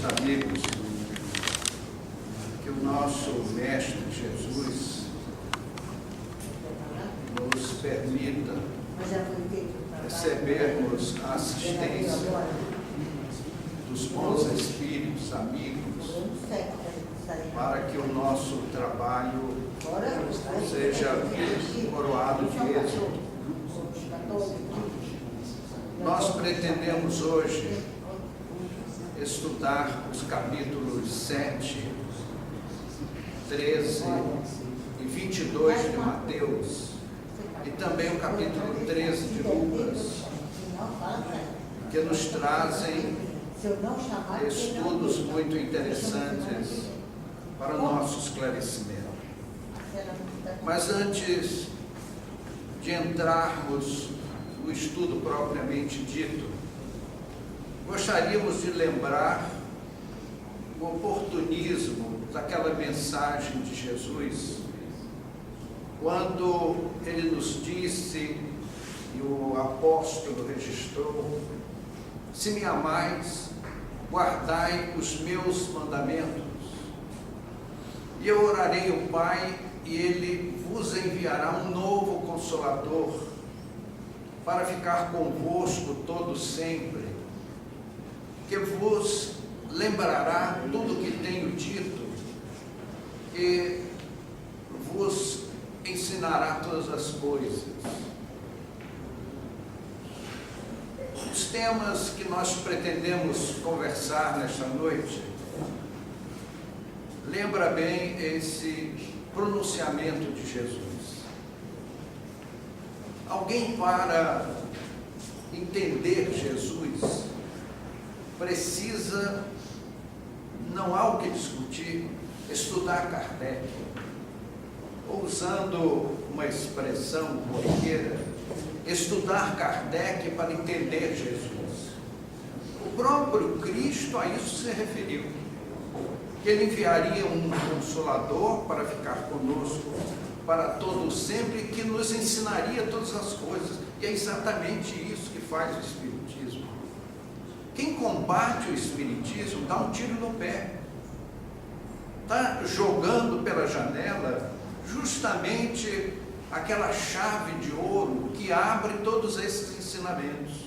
meus amigos, que o nosso Mestre Jesus nos permita recebermos a assistência dos bons espíritos, amigos, para que o nosso trabalho seja coroado de êxito. Nós pretendemos hoje estudar os capítulos 7, 13 e 22 de Mateus e também o capítulo 13 de Lucas, que nos trazem estudos muito interessantes para o nosso esclarecimento. Mas antes de entrarmos no estudo propriamente dito, gostaríamos de lembrar o oportunismo daquela mensagem de Jesus, quando ele nos disse, e o apóstolo registrou: se me amais, guardai os meus mandamentos, e eu orarei ao Pai, e ele vos enviará um novo Consolador, para ficar convosco todo sempre, que vos lembrará tudo o que tenho dito, e vos ensinará todas as coisas. Os temas que nós pretendemos conversar nesta noite, lembra bem esse pronunciamento de Jesus. Alguém, para entender Jesus, precisa, não há o que discutir, estudar Kardec, ou usando uma expressão corriqueira, estudar Kardec para entender Jesus. O próprio Cristo a isso se referiu, que ele enviaria um Consolador para ficar conosco para todo sempre, que nos ensinaria todas as coisas. E é exatamente isso que faz o Espiritismo. Quem combate o Espiritismo dá um tiro no pé, está jogando pela janela justamente aquela chave de ouro que abre todos esses ensinamentos.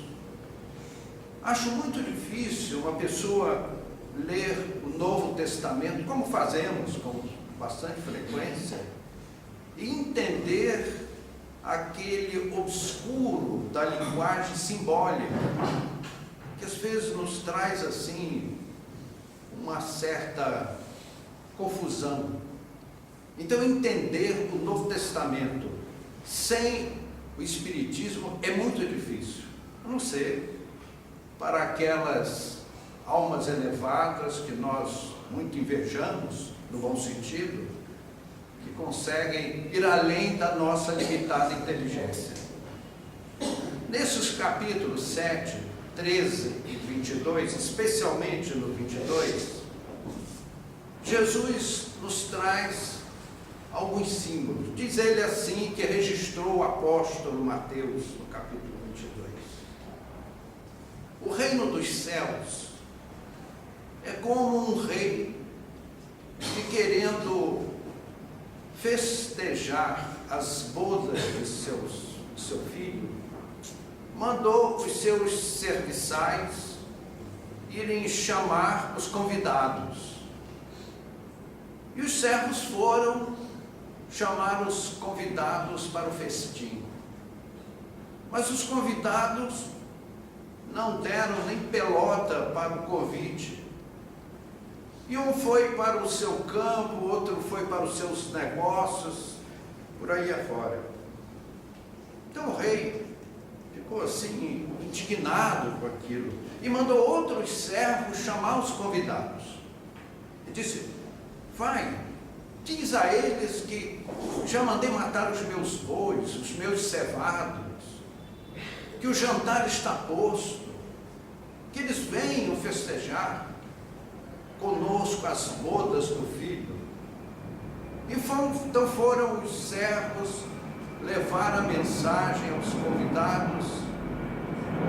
Acho muito difícil uma pessoa ler o Novo Testamento, como fazemos com bastante frequência, e entender aquele obscuro da linguagem simbólica, que às vezes nos traz assim uma certa confusão. Então, entender o Novo Testamento sem o Espiritismo é muito difícil, a não ser para aquelas almas elevadas que nós muito invejamos, no bom sentido, que conseguem ir além da nossa limitada inteligência. Nesses capítulos 7, 13 e 22, especialmente no 22, Jesus nos traz alguns símbolos. Diz ele assim, que registrou o apóstolo Mateus no capítulo 22. O reino dos céus é como um rei que, querendo festejar as bodas de seu filho, mandou os seus serviçais irem chamar os convidados. E os servos foram chamar os convidados para o festim. Mas os convidados não deram nem pelota para o convite. E um foi para o seu campo, o outro foi para os seus negócios, por aí afora. Então o rei ficou assim, indignado com aquilo, e mandou outros servos chamar os convidados. E disse: vai, diz a eles que já mandei matar os meus bois, os meus cevados, que o jantar está posto, que eles venham festejar conosco as bodas do filho. E então foram os servos levar a mensagem aos convidados,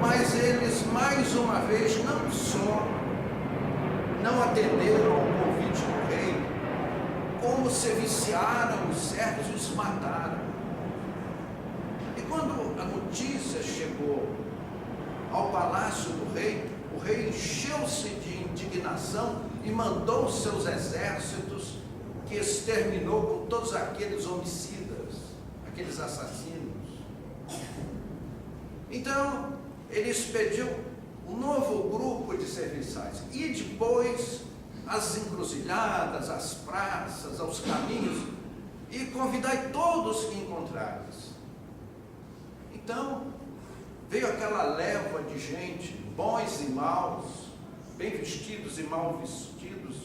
mas eles mais uma vez não só não atenderam ao convite do rei, como se viciaram os servos e os mataram. E quando a notícia chegou ao palácio do rei, o rei encheu-se de indignação e mandou os seus exércitos, que exterminou com todos aqueles homicidas, aqueles assassinos. Então, ele expediu um novo grupo de serviçais, e depois às encruzilhadas, às praças, aos caminhos, e convidai todos que encontrares. Então, veio aquela leva de gente, bons e maus, bem vestidos e mal vestidos,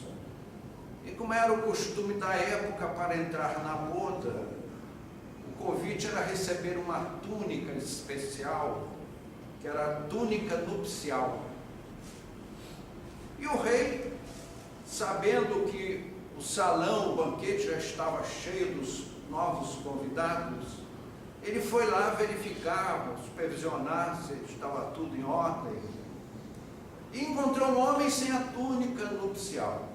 e como era o costume da época para entrar na boda, o convite era receber uma túnica especial, que era a túnica nupcial. E o rei, sabendo que o salão, o banquete já estava cheio dos novos convidados, ele foi lá verificar, supervisionar se estava tudo em ordem, e encontrou um homem sem a túnica nupcial.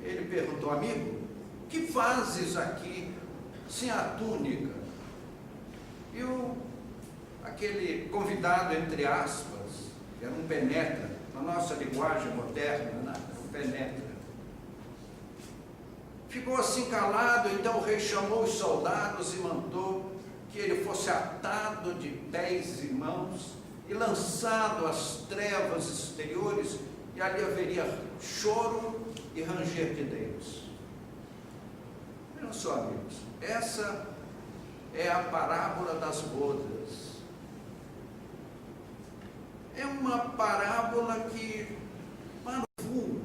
Ele perguntou: amigo, o que fazes aqui sem a túnica? E aquele convidado, entre aspas, que era um penetra, na nossa linguagem moderna, né? Um penetra, ficou assim calado. Então o rei chamou os soldados e mandou que ele fosse atado de pés e mãos e lançado às trevas exteriores, e ali haveria choro e ranger de dentes. Vejam só, amigos, essa é a parábola das bodas. É uma parábola que, para o vulgo,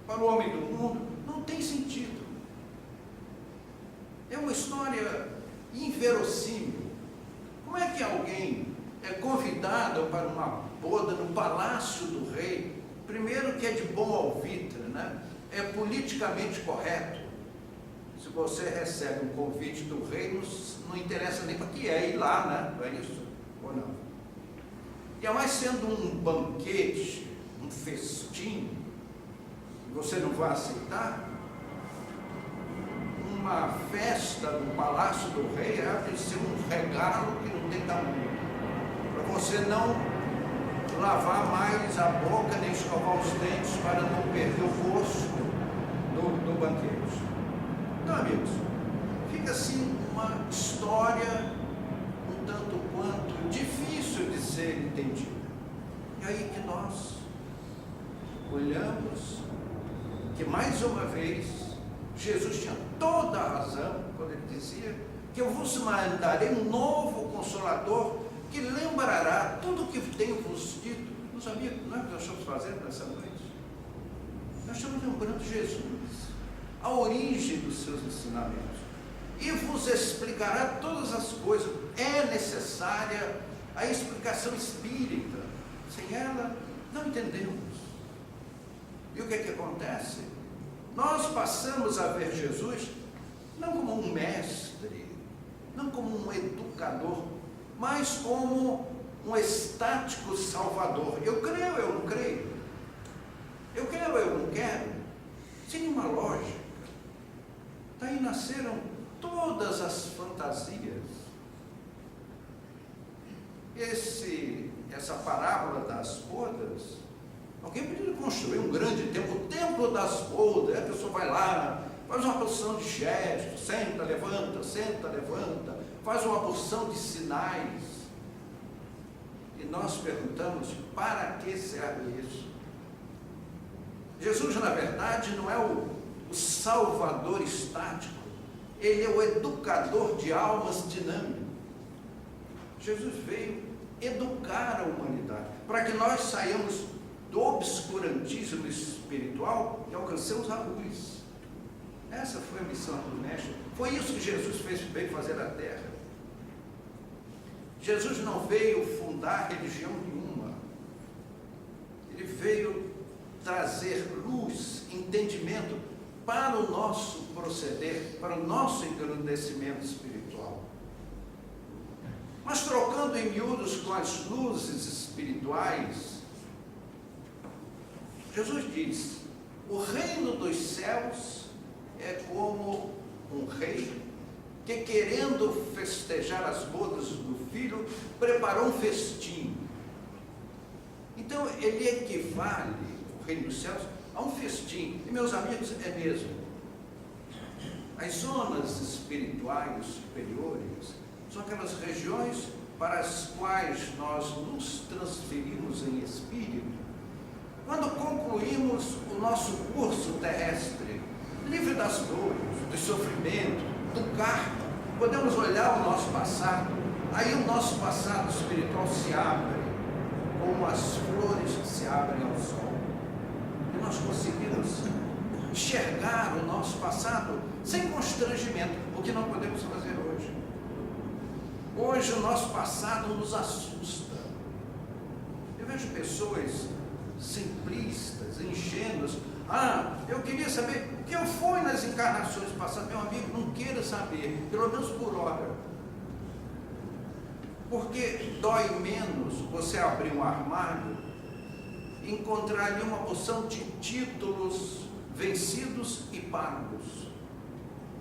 para o homem do mundo, não tem sentido. É uma história inverossímil. Como é que alguém é convidado para uma boda no palácio do rei? Primeiro, que é de bom alvitre, né? É politicamente correto. Se você recebe um convite do rei, não interessa nem para que é ir lá, né? Não é isso? Ou não? E a mais sendo um banquete, um festim, você não vai aceitar? Uma festa no palácio do rei é de ser um regalo que não tem tamanho, para você não lavar mais a boca, nem escovar os dentes, para não perder o gosto do banquete. Então, amigos, fica assim uma história um tanto quanto difícil de ser entendida. E aí que nós olhamos que, mais uma vez, Jesus tinha toda a razão quando ele dizia que eu vos mandarei um novo Consolador, que lembrará tudo o que tenho-vos dito. Meus amigos, não é o que nós estamos fazendo nessa noite? Nós estamos lembrando Jesus, a origem dos seus ensinamentos, e vos explicará todas as coisas. É necessária a explicação espírita, sem ela não entendemos. E o que é que acontece? Nós passamos a ver Jesus não como um mestre, não como um educador, mas como um estático salvador. Eu creio, eu não creio. Eu quero, eu não quero. Sem nenhuma lógica. Daí nasceram todas as fantasias. Essa parábola das bodas, alguém podia construir um grande templo, o templo das bodas. A pessoa vai lá, faz uma porção de gestos, senta, levanta, faz uma porção de sinais. E nós perguntamos: para que serve isso? Jesus, na verdade, não é o salvador estático, ele é o educador de almas dinâmico. Jesus veio educar a humanidade, para que nós saiamos do obscurantismo espiritual e alcancemos a luz. Essa foi a missão do Mestre. Foi isso que Jesus veio fazer na terra. Jesus não veio fundar religião nenhuma. Ele veio trazer luz, entendimento para o nosso proceder, para o nosso engrandecimento espiritual. Mas trocando em miúdos com as luzes espirituais, Jesus diz: o reino dos céus é como um rei que, querendo festejar as bodas do filho, preparou um festim. Então, ele equivale, o reino dos céus, a um festim. E, meus amigos, é mesmo. As zonas espirituais superiores são aquelas regiões para as quais nós nos transferimos em espírito quando concluímos o nosso curso terrestre, livre das dores, do sofrimento, do karma. Podemos olhar o nosso passado, aí o nosso passado espiritual se abre, como as flores que se abrem ao sol. E nós conseguimos enxergar o nosso passado sem constrangimento, o que não podemos fazer hoje. Hoje o nosso passado nos assusta. Eu vejo pessoas simplistas, ingênuas. Eu queria saber o que eu fui nas encarnações passadas. Meu amigo, não queira saber, pelo menos por hora. Porque dói menos você abrir um armário e encontrar ali uma porção de títulos vencidos e pagos.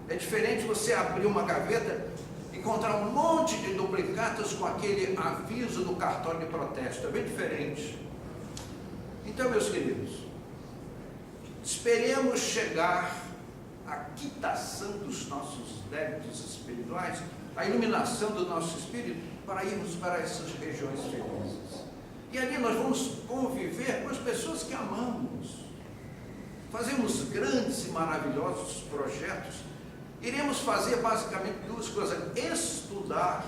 É diferente você abrir uma gaveta e encontrar um monte de duplicatas com aquele aviso do cartório de protesto. É bem diferente. Então, meus queridos, esperemos chegar à quitação dos nossos débitos espirituais, a iluminação do nosso espírito, para irmos para essas regiões felizes. E ali nós vamos conviver com as pessoas que amamos. Fazemos grandes e maravilhosos projetos. Iremos fazer basicamente duas coisas: estudar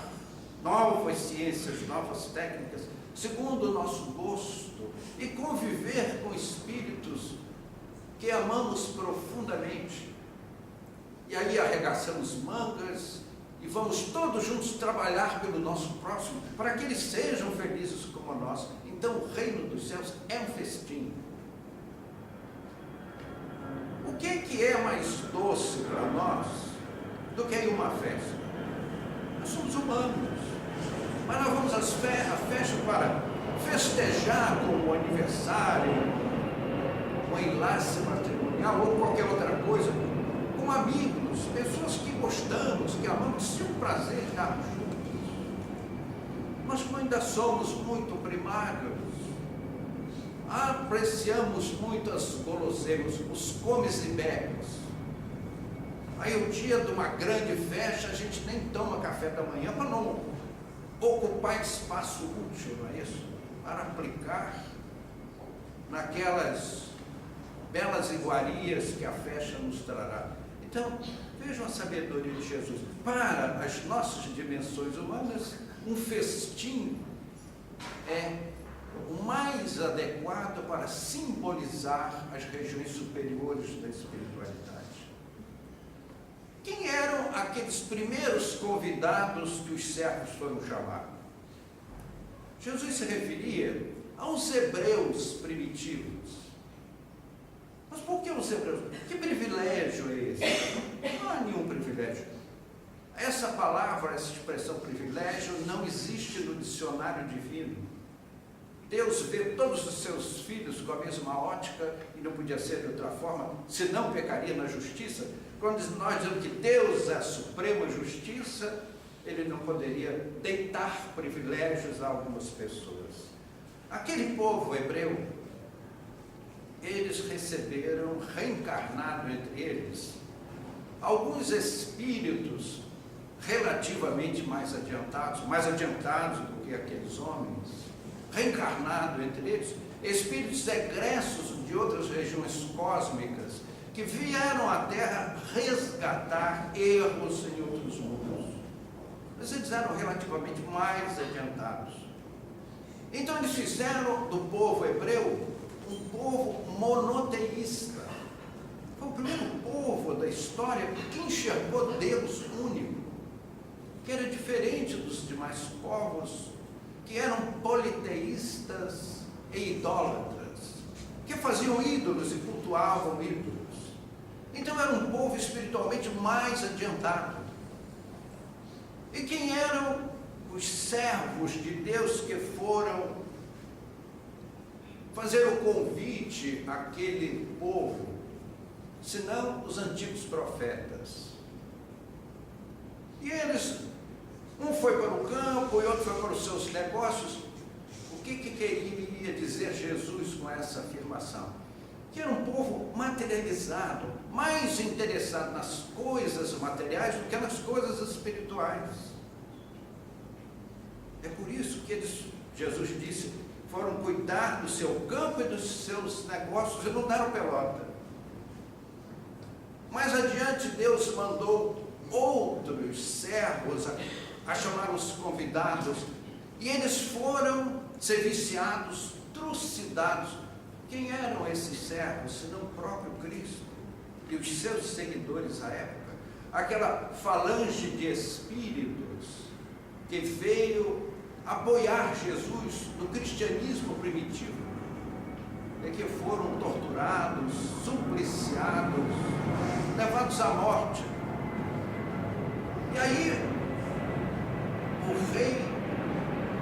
novas ciências, novas técnicas, segundo o nosso gosto, e conviver com espíritos que amamos profundamente. E aí arregaçamos mangas e vamos todos juntos trabalhar pelo nosso próximo, para que eles sejam felizes como nós. Então o reino dos céus é um festim. O que é mais doce para nós do que ir a uma festa? Nós somos humanos, mas nós vamos à festa para festejar com o aniversário, um enlace matrimonial ou qualquer outra coisa, com amigos, pessoas que gostamos, que amamos, se um prazer estarmos juntos. Mas como ainda somos muito primários, apreciamos muito as guloseimas, os comes e bebes. Aí o dia de uma grande festa a gente nem toma café da manhã para não ocupar espaço útil, não é isso? Para aplicar naquelas belas iguarias que a festa nos trará. Então, vejam a sabedoria de Jesus. Para as nossas dimensões humanas, um festim é o mais adequado para simbolizar as regiões superiores da espiritualidade. Quem eram aqueles primeiros convidados que os servos foram chamar? Jesus se referia aos hebreus primitivos. Mas por que os hebreus? Que privilégio é esse? Não há nenhum privilégio. Essa palavra, essa expressão privilégio, não existe no dicionário divino. Deus vê todos os seus filhos com a mesma ótica, e não podia ser de outra forma, senão pecaria na justiça. Quando nós dizemos que Deus é a suprema justiça, Ele não poderia deitar privilégios a algumas pessoas. Aquele povo hebreu, eles receberam, reencarnado entre eles, alguns espíritos relativamente mais adiantados do que aqueles homens, reencarnado entre eles, espíritos egressos de outras regiões cósmicas, que vieram à Terra resgatar erros em outros mundos. Mas eles eram relativamente mais adiantados. Então eles fizeram do povo hebreu um povo monoteísta. Foi o primeiro povo da história que enxergou Deus único, que era diferente dos demais povos, que eram politeístas e idólatras, que faziam ídolos e cultuavam ídolos. Então era um povo espiritualmente mais adiantado. E quem eram os servos de Deus que foram fazer o convite àquele povo, senão os antigos profetas. E eles, um foi para o campo e outro foi para os seus negócios. O que queria dizer Jesus com essa afirmação? Que era um povo materializado, mais interessado nas coisas materiais do que nas coisas espirituais. É por isso que Jesus disse, foram cuidar do seu campo e dos seus negócios e não deram pelota. Mais adiante Deus mandou outros servos a chamar os convidados, e eles foram ser viciados, trucidados. Quem eram esses servos, senão o próprio Cristo e os seus seguidores à época? Aquela falange de espíritos que veio apoiar Jesus no cristianismo primitivo, e que foram torturados, supliciados, levados à morte. E aí o rei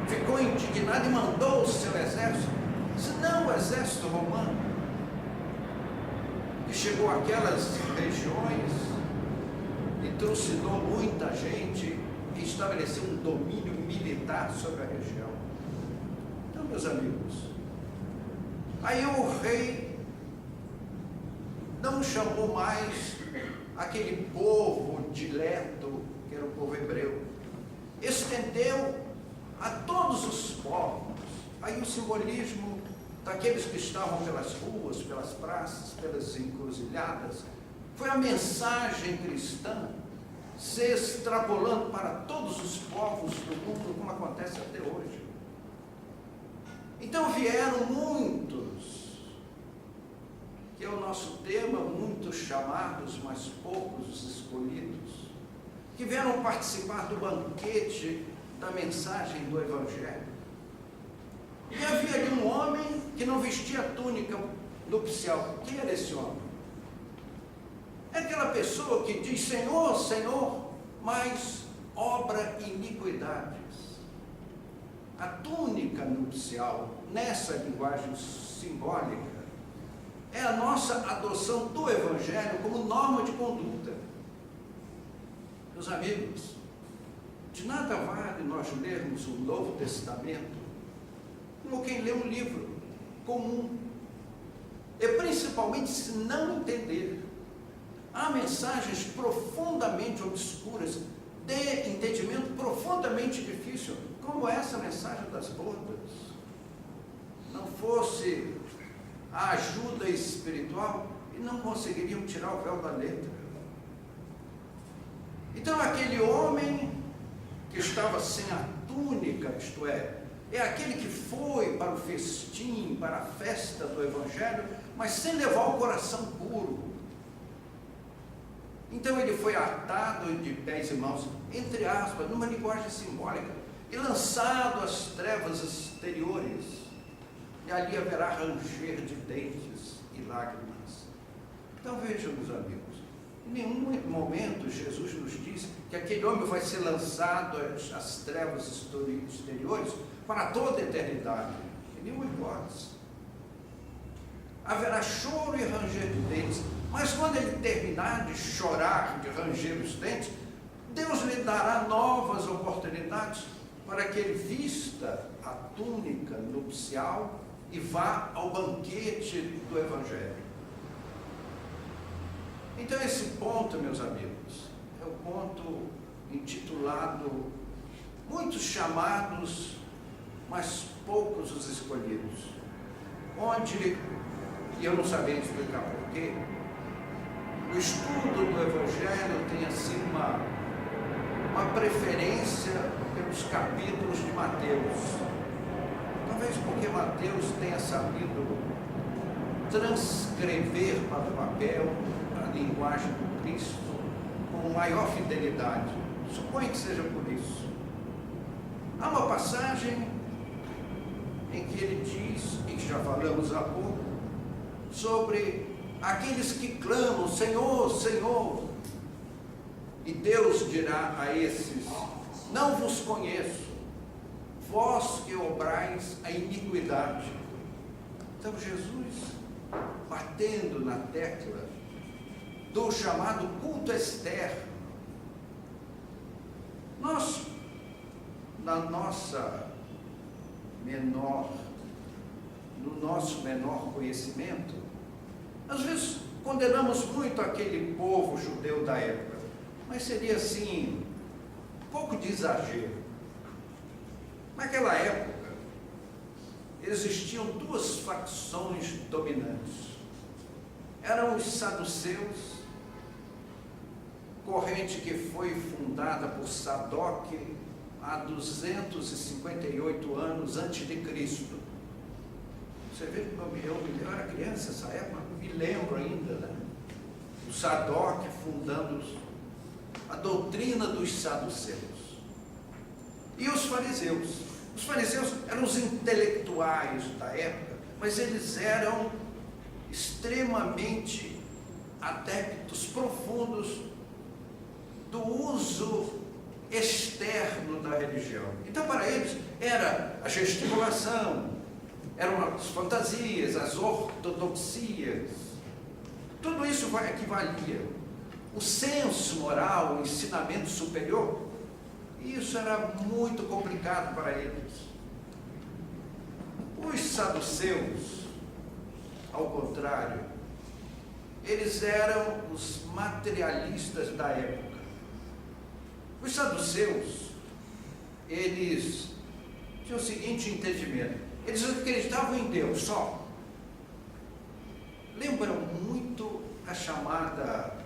ficou indignado e mandou o seu exército, se não o exército romano, que chegou àquelas regiões e trucidou muita gente e estabeleceu um domínio militar sobre a região. Então, meus amigos, aí o rei não chamou mais aquele povo dileto, que era o povo hebreu, estendeu a todos os povos. Aí o simbolismo daqueles que estavam pelas ruas, pelas praças, pelas encruzilhadas, foi a mensagem cristã se extrapolando para todos os povos do mundo, como acontece até hoje. Então vieram muitos, que é o nosso tema, muitos chamados, mas poucos os escolhidos, que vieram participar do banquete da mensagem do Evangelho. E havia ali um homem que não vestia túnica nupcial. Quem era esse homem? É aquela pessoa que diz, Senhor, Senhor, mas obra iniquidades. A túnica nupcial, nessa linguagem simbólica, é a nossa adoção do Evangelho como norma de conduta. Meus amigos, de nada vale nós lermos o Novo Testamento como quem lê um livro comum, e principalmente se não entender. Há mensagens profundamente obscuras, de entendimento profundamente difícil, como essa mensagem das bodas. Não fosse a ajuda espiritual, e não conseguiriam tirar o véu da letra. Então aquele homem que estava sem a túnica, isto é aquele que foi para o festim, para a festa do Evangelho, mas sem levar o coração puro. Então ele foi atado de pés e mãos, entre aspas, numa linguagem simbólica, e lançado às trevas exteriores, e ali haverá ranger de dentes e lágrimas. Então vejam, meus amigos, em nenhum momento Jesus nos diz que aquele homem vai ser lançado às trevas exteriores para toda a eternidade. Em nenhuma hipótese. Haverá choro e ranger de dentes, mas quando ele terminar de chorar, de ranger os dentes, Deus lhe dará novas oportunidades para que ele vista a túnica nupcial e vá ao banquete do Evangelho. Então esse ponto, meus amigos, é o ponto intitulado Muitos chamados, mas poucos os escolhidos, onde, e eu não sabia explicar porquê, o estudo do Evangelho tem assim uma preferência pelos capítulos de Mateus. Talvez porque Mateus tenha sabido transcrever para o papel a linguagem do Cristo com maior fidelidade. Suponho que seja por isso. Há uma passagem em que ele diz, e que já falamos há pouco, sobre aqueles que clamam, Senhor, Senhor, e Deus dirá a esses, não vos conheço, vós que obrais a iniquidade. Então Jesus, batendo na tecla do chamado culto externo, nós, no nosso menor conhecimento, às vezes condenamos muito aquele povo judeu da época, mas seria assim, um pouco de exagero. Naquela época, existiam duas facções dominantes. Eram os saduceus, corrente que foi fundada por Sadoc há 258 anos antes de Cristo. Você vê que eu era criança nessa época, me lembro ainda, né? O Sadoc fundando a doutrina dos saduceus. E os fariseus. Os fariseus eram os intelectuais da época, mas eles eram extremamente adeptos profundos do uso externo da religião. Então, para eles, era a gesticulação, eram as fantasias, as ortodoxias, tudo isso equivalia. O senso moral, o ensinamento superior, isso era muito complicado para eles. Os saduceus, ao contrário, eles eram os materialistas da época. Os saduceus, eles tinham o seguinte entendimento: eles acreditavam em Deus só. Lembram muito a chamada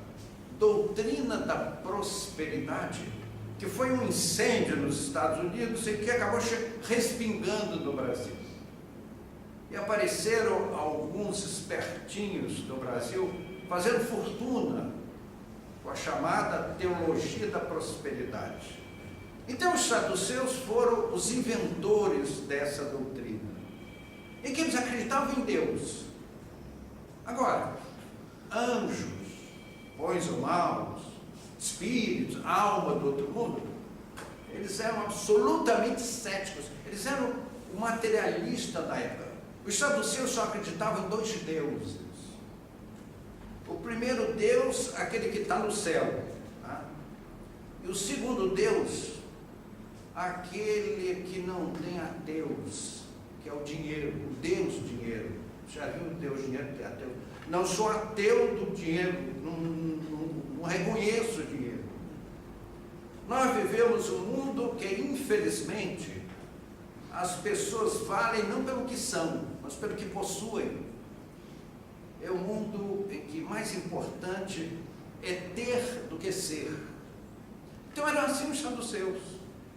doutrina da prosperidade, que foi um incêndio nos Estados Unidos e que acabou respingando no Brasil. E apareceram alguns espertinhos do Brasil fazendo fortuna com a chamada teologia da prosperidade. Então os saduceus foram os inventores dessa doutrina, em que eles acreditavam em Deus. Agora, anjos, bons ou maus, espíritos, alma do outro mundo, eles eram absolutamente céticos, eles eram o materialista da época. Os saduceus só acreditavam em dois deuses. O primeiro Deus, aquele que está no céu, tá? E o segundo Deus, aquele que não tem a Deus, que é o dinheiro, o Deus dinheiro. Já viu o Deus dinheiro que é ateu? Não sou ateu do dinheiro, não reconheço o dinheiro. Nós vivemos um mundo que, infelizmente, as pessoas valem não pelo que são, mas pelo que possuem. É um mundo em que mais importante é ter do que ser. Então eram assim os saduceus.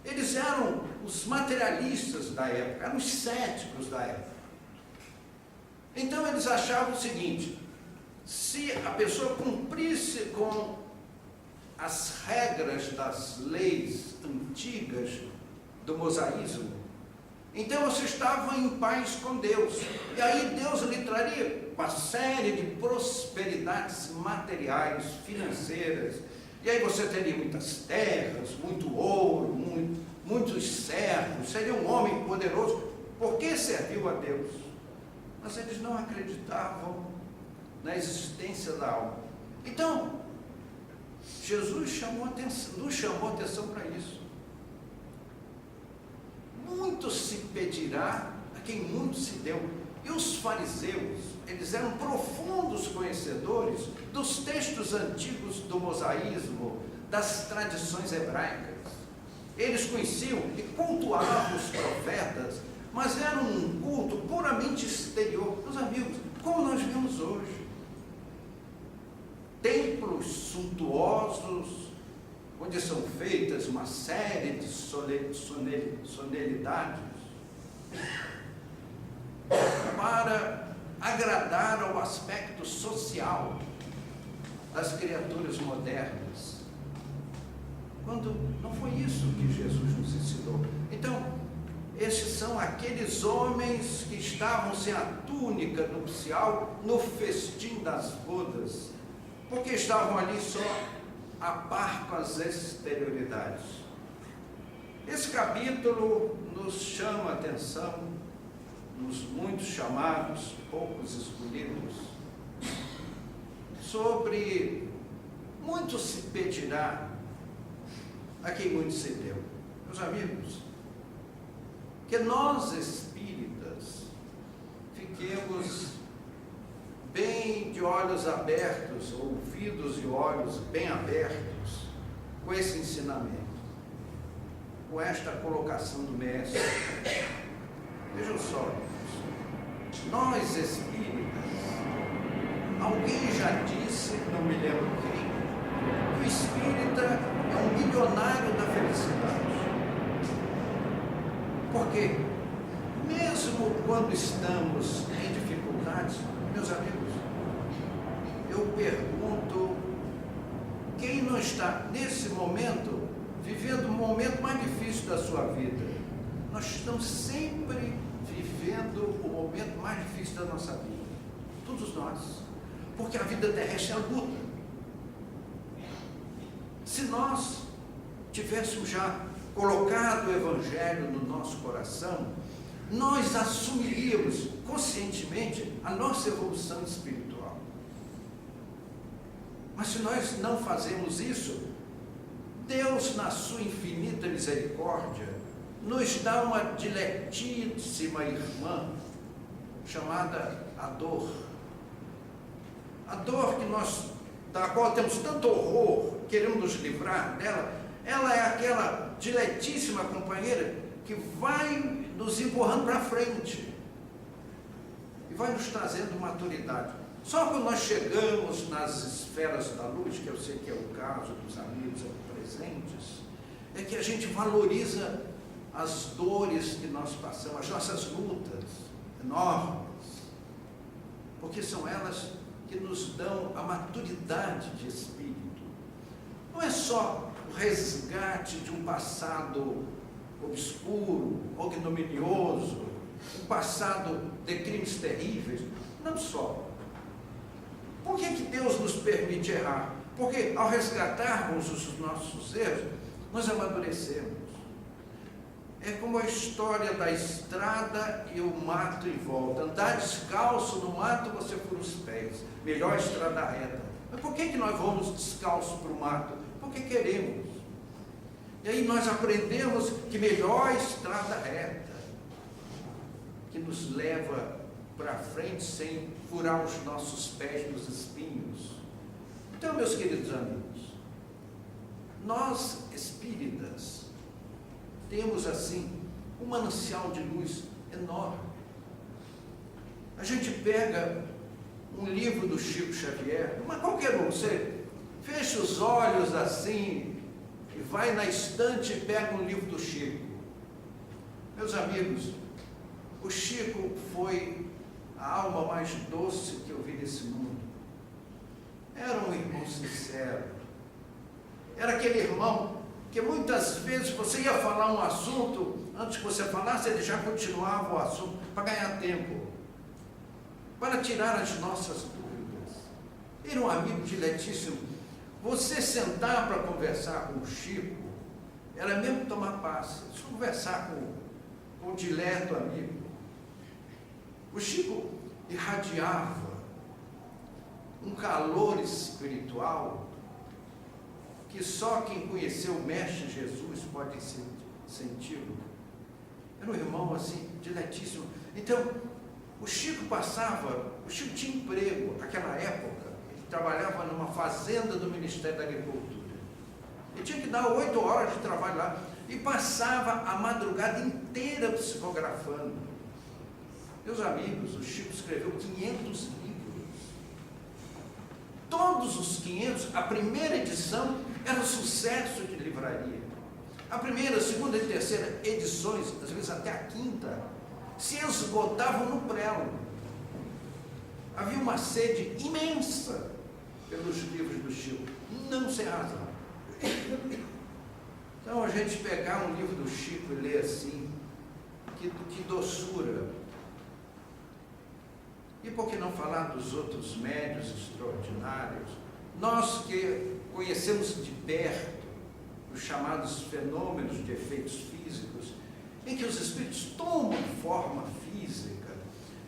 Eles eram os materialistas da época, eram os céticos da época. Então eles achavam o seguinte: se a pessoa cumprisse com as regras das leis antigas do mosaísmo, então você estava em paz com Deus. E aí Deus lhe traria uma série de prosperidades materiais, financeiras. E aí você teria muitas terras, muito ouro, muitos servos, seria um homem poderoso, porque serviu a Deus. Mas eles não acreditavam na existência da alma. Então, Jesus nos chamou a atenção para isso. Muito se pedirá a quem muito se deu. E os fariseus, eles eram profundos conhecedores dos textos antigos do mosaísmo, das tradições hebraicas. Eles conheciam e cultuavam os profetas, mas era um culto puramente exterior. Meus amigos, como nós vemos hoje, templos suntuosos, onde são feitas uma série de solenidades para agradar ao aspecto social das criaturas modernas, quando não foi isso que Jesus nos ensinou. Então, estes são aqueles homens que estavam sem a túnica nupcial no festim das bodas, porque estavam ali só a par com as exterioridades. Esse capítulo nos chama a atenção nos muitos chamados, poucos escolhidos, sobre muito se pedirá, a quem muito se deu. Meus amigos, que nós espíritas fiquemos bem de olhos abertos, ouvidos e olhos bem abertos com esse ensinamento, com esta colocação do Mestre. Vejam só, nós espíritas, alguém já disse, não me lembro quem, que o espírita é um milionário da felicidade. Porque, mesmo quando estamos em dificuldades, meus amigos, eu pergunto, quem não está nesse momento, vivendo o momento mais difícil da sua vida? Nós estamos sempre vivendo o momento mais difícil da nossa vida, todos nós, porque a vida terrestre é a luta. Se nós tivéssemos já colocado o Evangelho no nosso coração, nós assumiríamos conscientemente a nossa evolução espiritual. Mas se nós não fazemos isso, Deus, na sua infinita misericórdia, nos dá uma diletíssima irmã, chamada a dor. A dor da qual temos tanto horror, queremos nos livrar dela, ela é aquela diletíssima companheira que vai nos empurrando para frente e vai nos trazendo maturidade. Só quando nós chegamos nas esferas da luz, que eu sei que é o caso dos amigos aqui presentes, é que a gente valoriza as dores que nós passamos, as nossas lutas enormes, porque são elas que nos dão a maturidade de espírito. Não é só o resgate de um passado obscuro, ignominioso, um passado de crimes terríveis, não só. Por que Deus nos permite errar? Porque ao resgatarmos os nossos erros, nós amadurecemos. É como a história da estrada e o mato em volta. Andar descalço no mato, você fura os pés. Melhor a estrada reta. Mas por que nós vamos descalço para o mato? Porque queremos. E aí nós aprendemos que melhor a estrada reta, que nos leva para frente sem furar os nossos pés nos espinhos. Então, meus queridos amigos, nós espíritas temos assim um manancial de luz enorme. A gente pega um livro do Chico Xavier, mas qualquer um, você fecha os olhos assim e vai na estante e pega um livro do Chico. Meus amigos, o Chico foi a alma mais doce que eu vi nesse mundo. Era um irmão sincero. Era aquele irmão que muitas vezes você ia falar um assunto, antes que você falasse, ele já continuava o assunto, para ganhar tempo, para tirar as nossas dúvidas. Era um amigo diletíssimo. Você sentar para conversar com o Chico, era mesmo tomar passe, conversar com um dileto amigo. O Chico irradiava um calor espiritual que só quem conheceu o Mestre Jesus pode sentir. Era um irmão assim, diletíssimo. Então, o Chico tinha emprego naquela época, ele trabalhava numa fazenda do Ministério da Agricultura. Ele tinha que dar 8 horas de trabalho lá e passava a madrugada inteira psicografando. Meus amigos, o Chico escreveu 500 livros. Todos os 500, a primeira edição era um sucesso de livraria. A primeira, segunda e terceira edições, às vezes até a quinta, se esgotavam no prelo. Havia uma sede imensa pelos livros do Chico, não sem razão. Então a gente pegar um livro do Chico e ler assim, que doçura. E por que não falar dos outros médios extraordinários? Nós que conhecemos de perto os chamados fenômenos de efeitos físicos, em que os espíritos tomam forma física,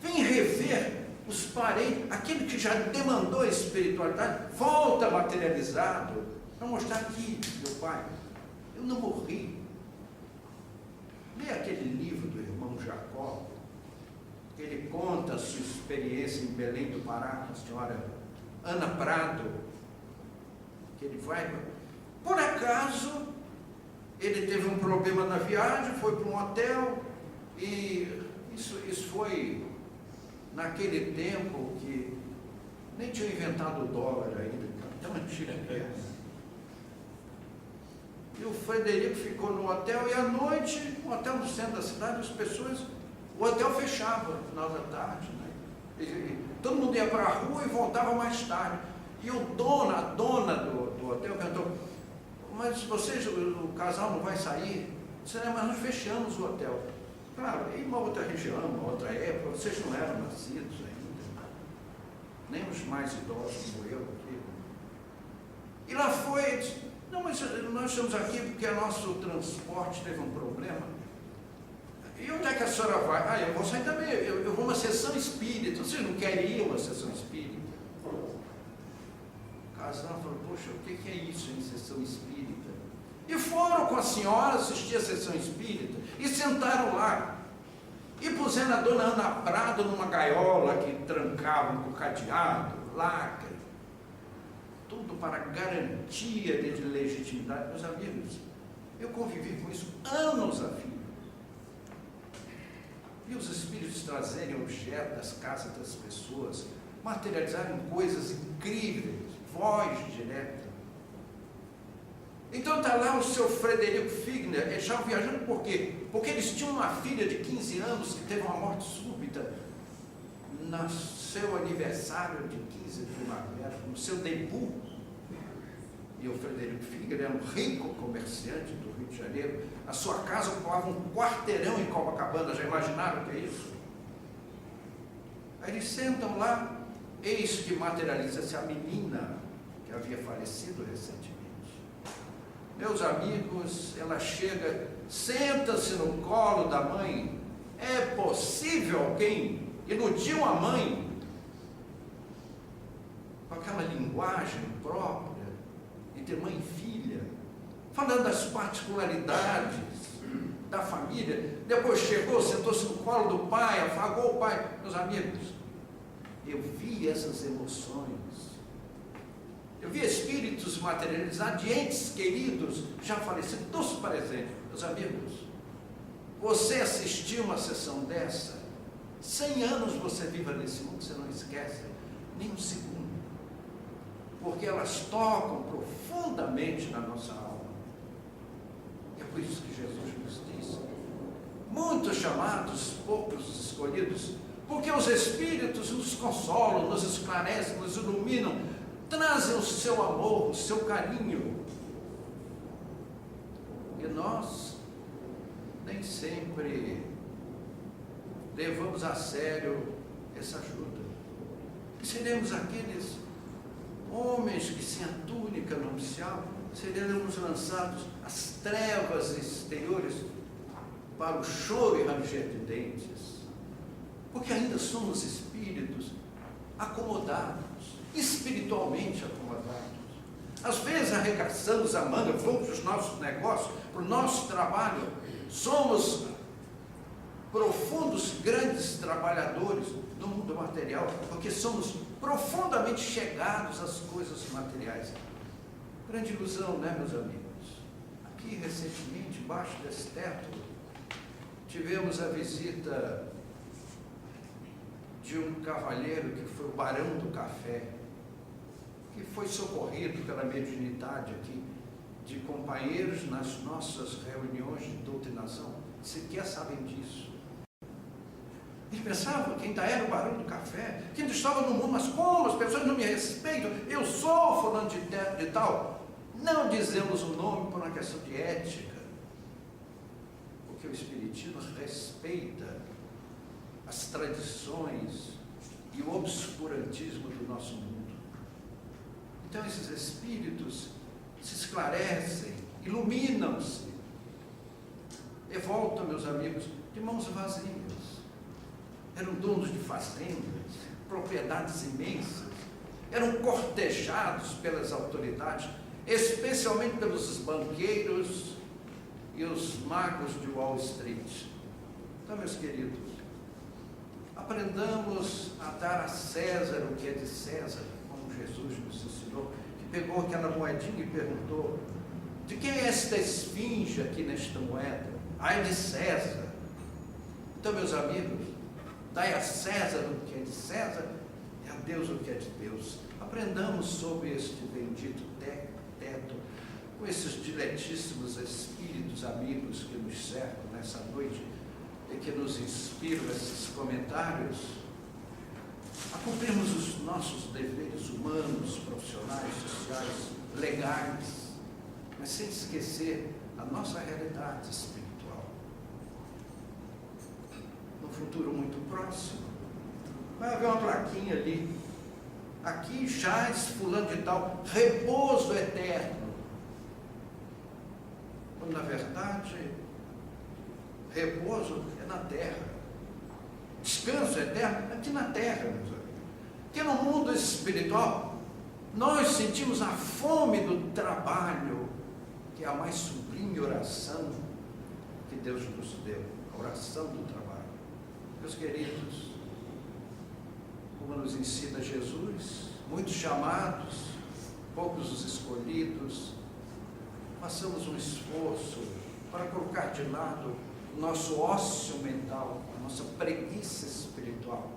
vêm rever os parentes, aquele que já demandou a espiritualidade, volta materializado, para mostrar aqui, meu pai, eu não morri. Lê aquele livro do irmão Jacó, que ele conta a sua experiência em Belém do Pará, com a senhora Ana Prado, que ele vai, por acaso, ele teve um problema na viagem, foi para um hotel, e isso foi naquele tempo que nem tinha inventado o dólar ainda, tão antigo que é. E o Frederico ficou no hotel, e à noite, um hotel no centro da cidade, as pessoas, o hotel fechava no final da tarde, né? E todo mundo ia para a rua e voltava mais tarde. E a dona do hotel perguntou, mas vocês, o casal não vai sair? Disse, mas nós fechamos o hotel. Claro, em uma outra região, uma outra época, vocês não eram nascidos ainda, nem os mais idosos como eu aqui. E lá foi, disse, não, mas nós estamos aqui porque o nosso transporte teve um problema. E onde é que a senhora vai? Eu vou sair também, eu vou a uma sessão espírita. Vocês não querem ir a uma sessão espírita? O casal falou, poxa, o que é isso em sessão espírita? E foram com a senhora assistir a sessão espírita e sentaram lá. E puseram a dona Ana Prado numa gaiola que trancavam com cadeado, lacre. Tudo para garantia de legitimidade. Meus amigos, eu convivi com isso anos a fio. E os espíritos trazerem objetos das casas das pessoas, materializarem coisas incríveis, voz direta. Então está lá o seu Frederico Figner, eles estavam viajando por quê? Porque eles tinham uma filha de 15 anos que teve uma morte súbita no seu aniversário de 15 de primavera, no seu debut. E o Frederico Figner era um rico comerciante do Rio de Janeiro. A sua casa ocupava um quarteirão em Copacabana. Já imaginaram o que é isso? Aí eles sentam lá, eis que materializa-se a menina que havia falecido recentemente. Meus amigos, ela chega, senta-se no colo da mãe. É possível alguém iludir a mãe com aquela linguagem própria entre mãe e filha, falando das particularidades da família? Depois chegou, sentou-se no colo do pai, afagou o pai. Meus amigos, eu vi essas emoções. Eu vi espíritos materializados de entes queridos já falecidos, todos presentes. Meus amigos, você assistiu uma sessão dessa, 100 anos você viva nesse mundo, você não esquece nem um segundo, porque elas tocam profundamente na nossa alma. É por isso que Jesus nos diz, muitos chamados, poucos escolhidos, porque os espíritos nos consolam, nos esclarecem, nos iluminam, trazem o seu amor, o seu carinho. E nós nem sempre levamos a sério essa ajuda. E seremos aqueles homens que sem a túnica nupcial seremos lançados às trevas exteriores para o choro e ranger de dentes, porque ainda somos espíritos acomodados, espiritualmente acomodados. Às vezes arregaçamos a manga, vamos para os nossos negócios, para o nosso trabalho. Somos profundos, grandes trabalhadores do mundo material, porque somos profundamente chegados às coisas materiais. Grande ilusão, né, meus amigos? Aqui recentemente, embaixo desse teto, tivemos a visita de um cavalheiro que foi o Barão do Café, que foi socorrido pela mediunidade aqui, de companheiros nas nossas reuniões de doutrinação, sequer sabem disso. Ele pensava que ainda era o Barão do Café, que ainda estava no mundo, mas como as pessoas não me respeitam? Eu sou fulano de tal. Não dizemos o nome por uma questão de ética, porque o Espiritismo respeita as tradições e o obscurantismo do nosso mundo. Então esses espíritos se esclarecem, iluminam-se, e voltam, meus amigos, de mãos vazias. Eram donos de fazendas, propriedades imensas, eram cortejados pelas autoridades, especialmente pelos banqueiros e os magos de Wall Street. Então, meus queridos, aprendamos a dar a César o que é de César, como Jesus nos ensinou, que pegou aquela moedinha e perguntou: de quem é esta esfinge aqui nesta moeda? Ah, é de César. Então, meus amigos, dai a César o que é de César e a Deus o que é de Deus. Aprendamos sobre este bendito teto, com esses diletíssimos espíritos amigos que nos cercam nessa noite e que nos inspiram esses comentários, a cumprirmos os nossos deveres humanos, profissionais, sociais, legais, mas sem esquecer a nossa realidade espiritual. No futuro muito próximo, vai haver uma plaquinha ali: aqui jaz fulano de tal, repouso eterno. Quando na verdade, repouso é na terra, descanso eterno é aqui na terra, meus amigos. Porque no mundo espiritual, nós sentimos a fome do trabalho, que é a mais sublime oração que Deus nos deu, a oração do trabalho. Meus queridos, como nos ensina Jesus, muitos chamados, poucos os escolhidos, façamos um esforço para colocar de lado o nosso ócio mental, a nossa preguiça espiritual,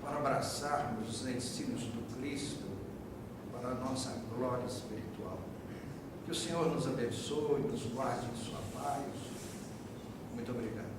para abraçarmos os ensinos do Cristo para a nossa glória espiritual. Que o Senhor nos abençoe, nos guarde em sua paz. Muito obrigado.